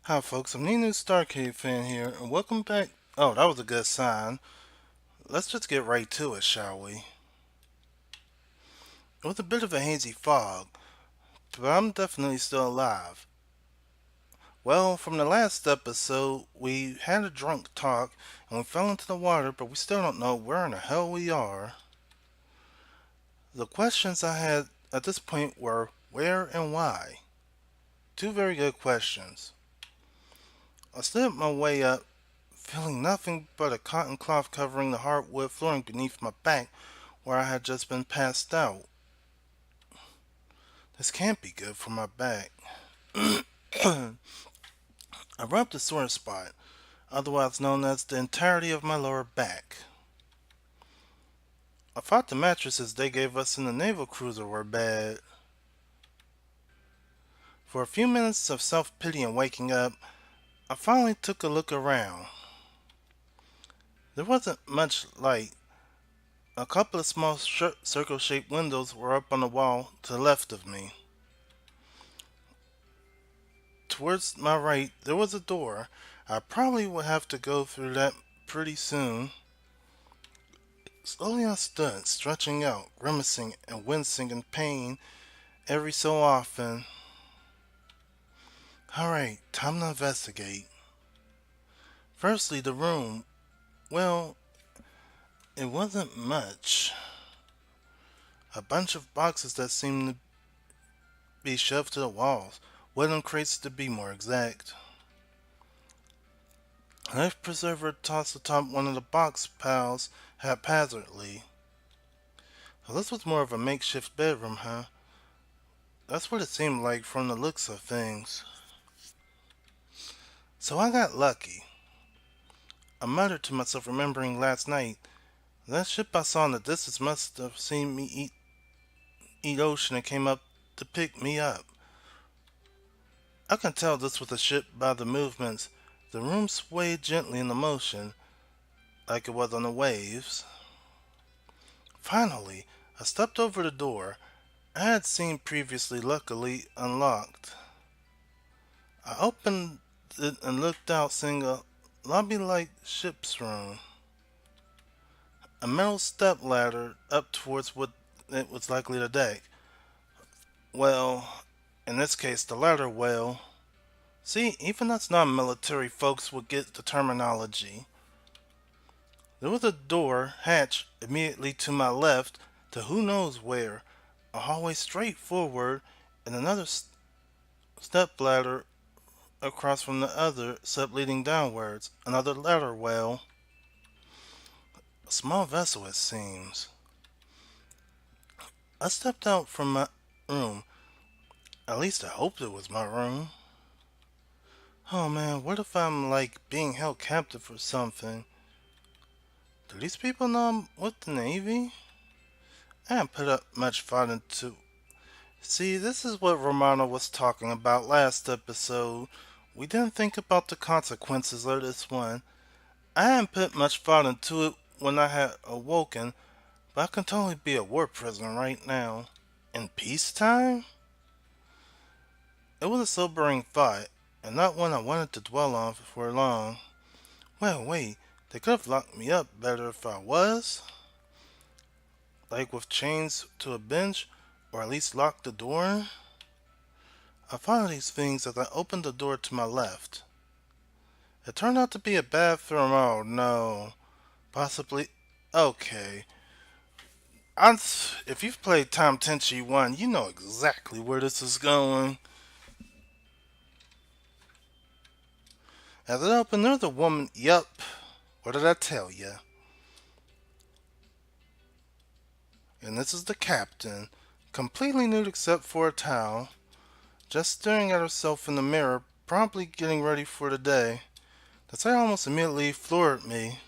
Hi folks, I'm the newstarcadefan here, and welcome back. Oh, that was a good sign. Let's just get right to it, shall we? It was a bit of a hazy fog, but I'm definitely still alive. Well, from the last episode, we had a drunk talk, and we fell into the water, but we still don't know where in the hell we are. The questions I had at this point were where and why. Two very good questions. I slid my way up, feeling nothing but a cotton cloth covering the hardwood flooring beneath my back where I had just been passed out. This can't be good for my back. I rubbed the sore spot, otherwise known as the entirety of my lower back. I thought the mattresses they gave us in the naval cruiser were bad. For a few minutes of self-pity and waking up, I finally took a look around. There wasn't much light. A couple of small circle-shaped windows were up on the wall to the left of me. Towards my right, there was a door. I probably would have to go through that pretty soon. Slowly I stood, stretching out, grimacing and wincing in pain every so often. Alright, time to investigate. Firstly, the room. Well, it wasn't much. A bunch of boxes that seemed to be shoved to the walls. Wooden crates to be more exact. A life preserver tossed atop one of the box piles haphazardly. So this was more of a makeshift bedroom, huh? That's what it seemed like from the looks of things. So I got lucky. I muttered to myself, remembering last night. That ship I saw in the distance must have seen me eat ocean and came up to pick me up. I can tell this was a ship by the movements. The room swayed gently in the motion, like it was on the waves. Finally, I stepped over the door I had seen previously, luckily unlocked. I opened it and looked out, seeing a lobby-like ship's room. A metal step ladder up towards what it was likely to deck. Well, in this case, the ladder well. See, even us non-military folks would get the terminology. There was a door hatch immediately to my left to who knows where, a hallway straight forward, and another step ladder across from the other step leading downwards. Another ladder well. A small vessel, it seems. I stepped out from my room. At least I hoped it was my room. Oh man, what if I'm like being held captive or something? Do these people know I'm with the Navy? I haven't put up much thought into. See, this is what Romano was talking about last episode. We didn't think about the consequences of this one. I hadn't put much thought into it when I had awoken, but I can totally be a war prisoner right now. In peacetime? It was a sobering thought, and not one I wanted to dwell on for long. Well, wait, they could have locked me up better if I was? Like with chains to a bench, or at least locked the door? I thought of these things as I opened the door to my left. It turned out to be a bathroom. Oh no. Possibly. Okay. If you've played Time Tenshi 1, you know exactly where this is going. As it opened, there's a woman. Yup. What did I tell you? And this is the captain. Completely nude except for a towel. Just staring at herself in the mirror, probably getting ready for the day. The sight almost immediately floored me.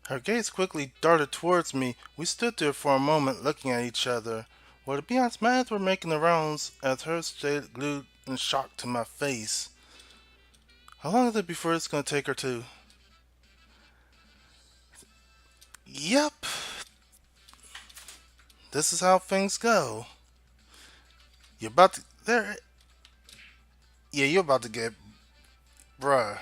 Her gaze quickly darted towards me. We stood there for a moment looking at each other. Well, to be honest, my eyes were making the rounds as hers stayed glued in shock to my face. How long is it before it's going to take her to? Yep. This is how things go. You're about to... There... Yeah, you're about to get Bruh.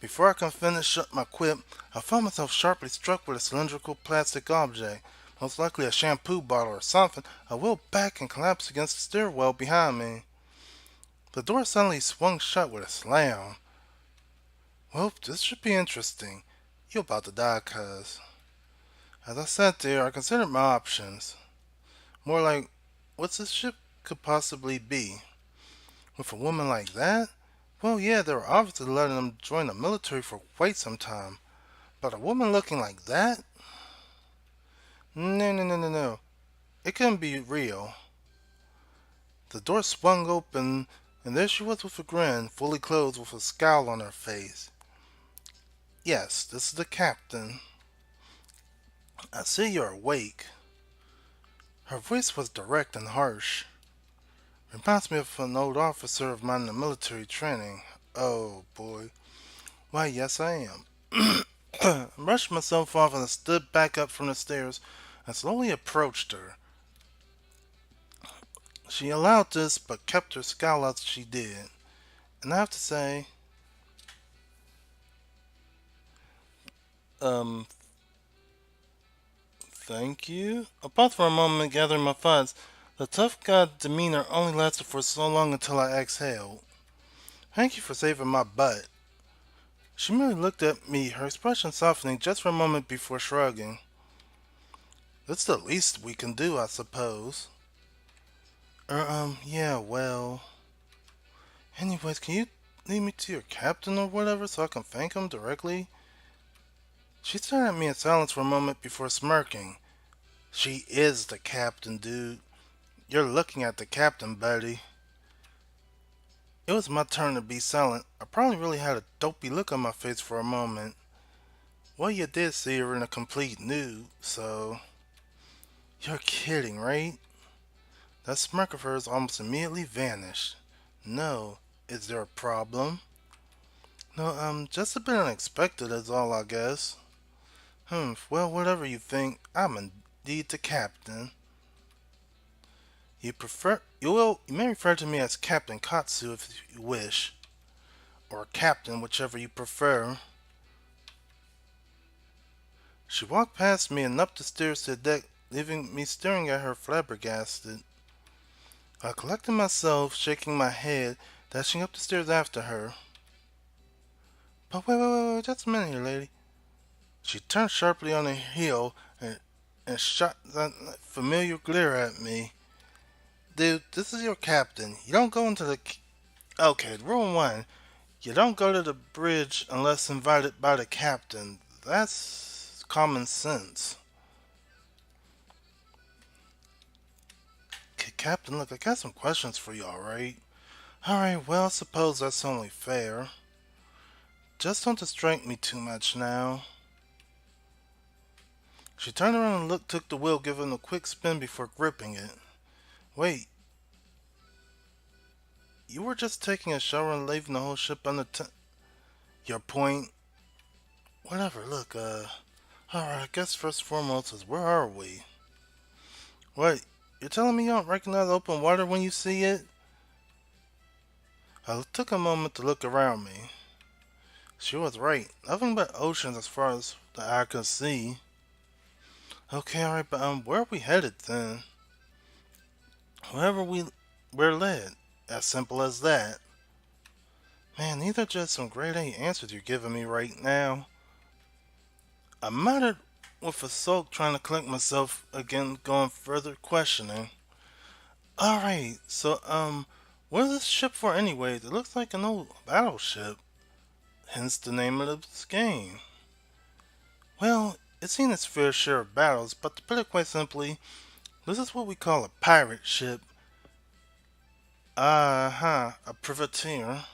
Before I can finish up my quip, I found myself sharply struck with a cylindrical plastic object, most likely a shampoo bottle or something. I wheeled back and collapsed against the stairwell behind me. The door suddenly swung shut with a slam. Well, this should be interesting. You about to die, cuz. As I sat there, I considered my options. More like, what's this ship could possibly be? With a woman like that? Well, yeah, they were obviously letting them join the military for quite some time. But a woman looking like that? No, no, no, no, no. It couldn't be real. The door swung open, and there she was with a grin, fully clothed with a scowl on her face. Yes, this is the captain. I see you're awake. Her voice was direct and harsh. Reminds me of an old officer of mine in the military training. Oh, boy. Why, yes, I am. I brushed myself off and stood back up from the stairs and slowly approached her. She allowed this, but kept her scowl as she did. And I have to say, um, thank you. I paused for a moment, gathering my thoughts. The tough guy demeanor only lasted for so long until I exhaled. Thank you for saving my butt. She merely looked at me, her expression softening just for a moment before shrugging. That's the least we can do, I suppose. Yeah, well. Anyways, can you lead me to your captain or whatever so I can thank him directly? She stared at me in silence for a moment before smirking. She is the captain, dude. You're looking at the captain, buddy. It was my turn to be silent. I probably really had a dopey look on my face for a moment. Well, you did see her in a complete nude, so. You're kidding, right? That smirk of hers almost immediately vanished. No. Is there a problem? No, just a bit unexpected is all, I guess. Well, whatever you think, I'm indeed the captain. You may refer to me as Captain Katsu if you wish, or Captain, whichever you prefer. She walked past me and up the stairs to the deck, leaving me staring at her flabbergasted. I collected myself, shaking my head, dashing up the stairs after her. But wait, just a minute here, lady. She turned sharply on her heel and shot that familiar glare at me. Dude, this is your captain. You don't go into the. Okay, rule one. You don't go to the bridge unless invited by the captain. That's common sense. Okay, Captain, look, I got some questions for you, alright? Alright, well, I suppose that's only fair. Just don't distract me too much now. She turned around and took the wheel, giving a quick spin before gripping it. Wait, you were just taking a shower and leaving the whole ship your point? Whatever, look, alright, I guess first and foremost is where are we? What, you're telling me you don't recognize open water when you see it? I took a moment to look around me. She was right. Nothing but oceans as far as the eye could see. Okay, alright, but where are we headed then? Wherever we're led. As simple as that. Man, these are just some grade A answers you're giving me right now. I muttered with a sulk, trying to collect myself again, going further questioning. Alright, so what is this ship for anyways? It looks like an old battleship. Hence the name of this game. Well, it's seen its fair share of battles, but to put it quite simply, this is what we call a pirate ship. A privateer.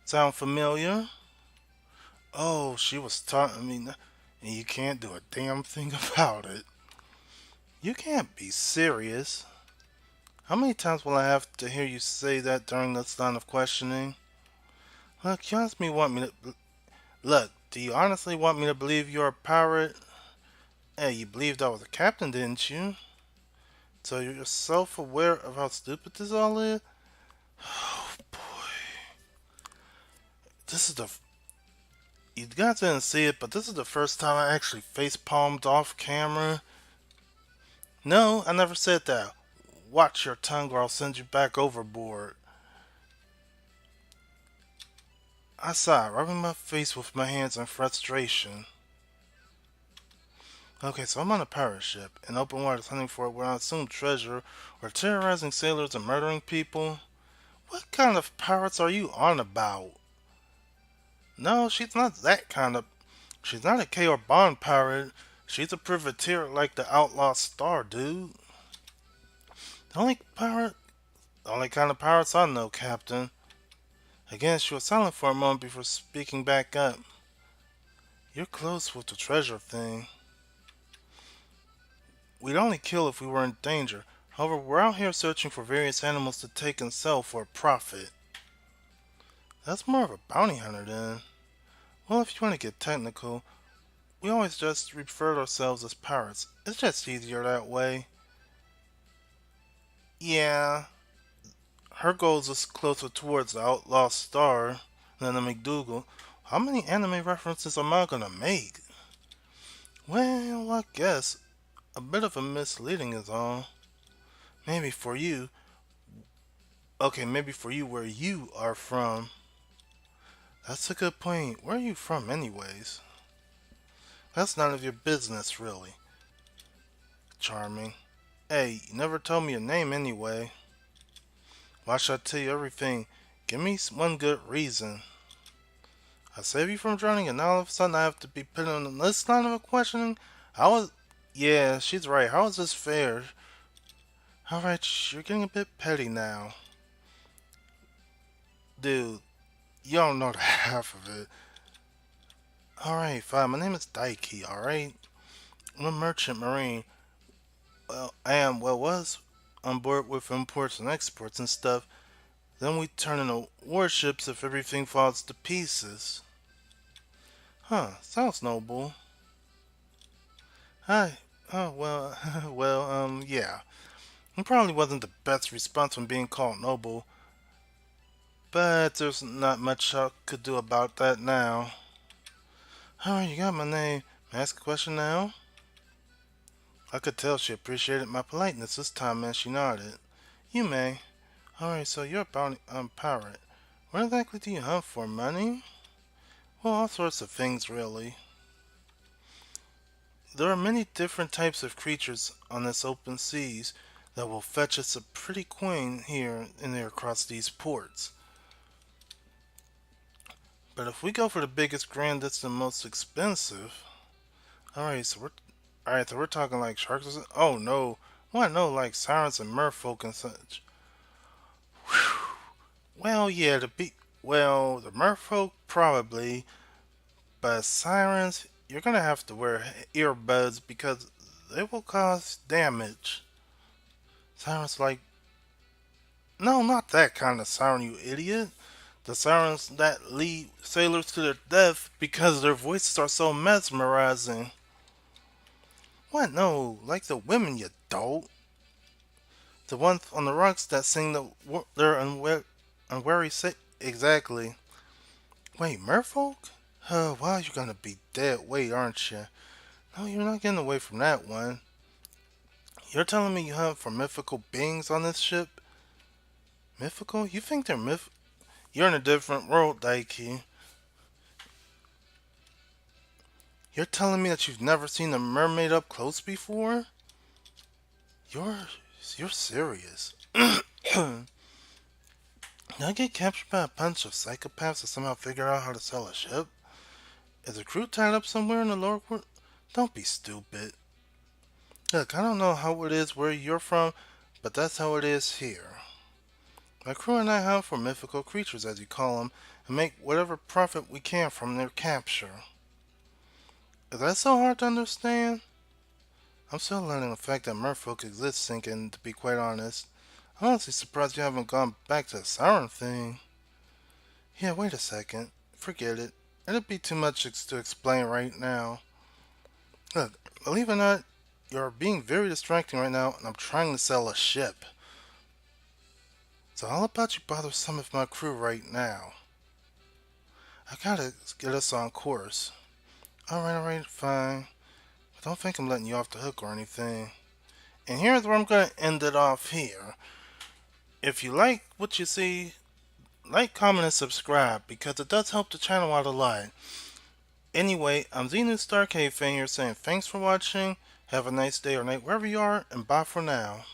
Sound familiar? Oh, she was taunting me, and you can't do a damn thing about it. You can't be serious. How many times will I have to hear you say that during this line of questioning? Look, you honestly want me to... Look, do you honestly want me to believe you're a pirate? Hey, you believed I was a captain, didn't you? So you're self-aware of how stupid this all is? Oh, boy. This is the. You guys didn't see it, but this is the first time I actually face palmed off camera. No, I never said that. Watch your tongue or I'll send you back overboard. I sighed, rubbing my face with my hands in frustration. Okay, so I'm on a pirate ship in open waters hunting for what I assume treasure or terrorizing sailors and murdering people. What kind of pirates are you on about? No, she's not that kind of. She's not a K or Bond pirate. She's a privateer like the outlaw Star, dude. The only pirate, the only kind of pirates I know, Captain. Again, she was silent for a moment before speaking back up. You're close with the treasure thing. We'd only kill if we were in danger. However, we're out here searching for various animals to take and sell for a profit. That's more of a bounty hunter then. Well, if you want to get technical, we always just refer to ourselves as pirates. It's just easier that way. Yeah, her goals is closer towards the outlaw Star than the McDougal. How many anime references am I gonna make? Well, I guess a bit of a misleading is all. Maybe for you. Okay, maybe for you where you are from. That's a good point. Where are you from, anyways? That's none of your business, really. Charming. Hey, you never told me your name anyway. Why should I tell you everything? Give me one good reason. I save you from drowning, and now all of a sudden I have to be put on this line of questioning? How is. Yeah, she's right. How is this fair? Alright, you're getting a bit petty now. Dude, you don't know the half of it. Alright, fine. My name is Daiki, alright? I'm a merchant marine. Well, I am, well, was on board with imports and exports and stuff. Then we turn into warships if everything falls to pieces. Huh, sounds noble. Hi. Oh, well, yeah. It probably wasn't the best response from being called noble, but there's not much I could do about that now. Alright, you got my name. May I ask a question now? I could tell she appreciated my politeness this time and she nodded. You may. Alright, so you're a bounty pirate. What exactly do you hunt for? Money? Well, all sorts of things, really. There are many different types of creatures on this open seas that will fetch us a pretty coin here and there across these ports. But if we go for the biggest, grandest, and most expensive, alright, so we're talking like sharks. Oh no, what? No, like sirens and merfolk and such. Whew. Well, yeah, the merfolk probably, but sirens, you're gonna have to wear earbuds because they will cause damage. Sirens like, no, not that kind of siren, you idiot. The sirens that lead sailors to their death because their voices are so mesmerizing. What? No, like the women, you dolt. The ones on the rocks that sing their unwary say. Exactly. Wait, merfolk? Oh, wow, you're gonna be dead weight, aren't you? No, you're not getting away from that one. You're telling me you hunt for mythical beings on this ship? Mythical? You think they're You're in a different world, Daiki. You're telling me that you've never seen a mermaid up close before? You're you're serious. Did I get captured by a bunch of psychopaths to somehow figure out how to sell a ship? Is the crew tied up somewhere in the lower world? Don't be stupid. Look, I don't know how it is where you're from, but that's how it is here. My crew and I hunt for mythical creatures, as you call them, and make whatever profit we can from their capture. Is that so hard to understand? I'm still learning the fact that merfolk exist, Sinkin, to be quite honest. I'm honestly surprised you haven't gone back to the siren thing. Yeah, wait a second. Forget it. It'd be too much to explain right now. Look, believe it or not, you're being very distracting right now, and I'm trying to sell a ship. So how about you bother some of my crew right now? I gotta get us on course. Alright, fine. But don't think I'm letting you off the hook or anything. And here's where I'm gonna end it off here. If you like what you see, like, comment, and subscribe because it does help the channel out a lot. Anyway, I'm the newstarcadefan here saying thanks for watching. Have a nice day or night wherever you are, and bye for now.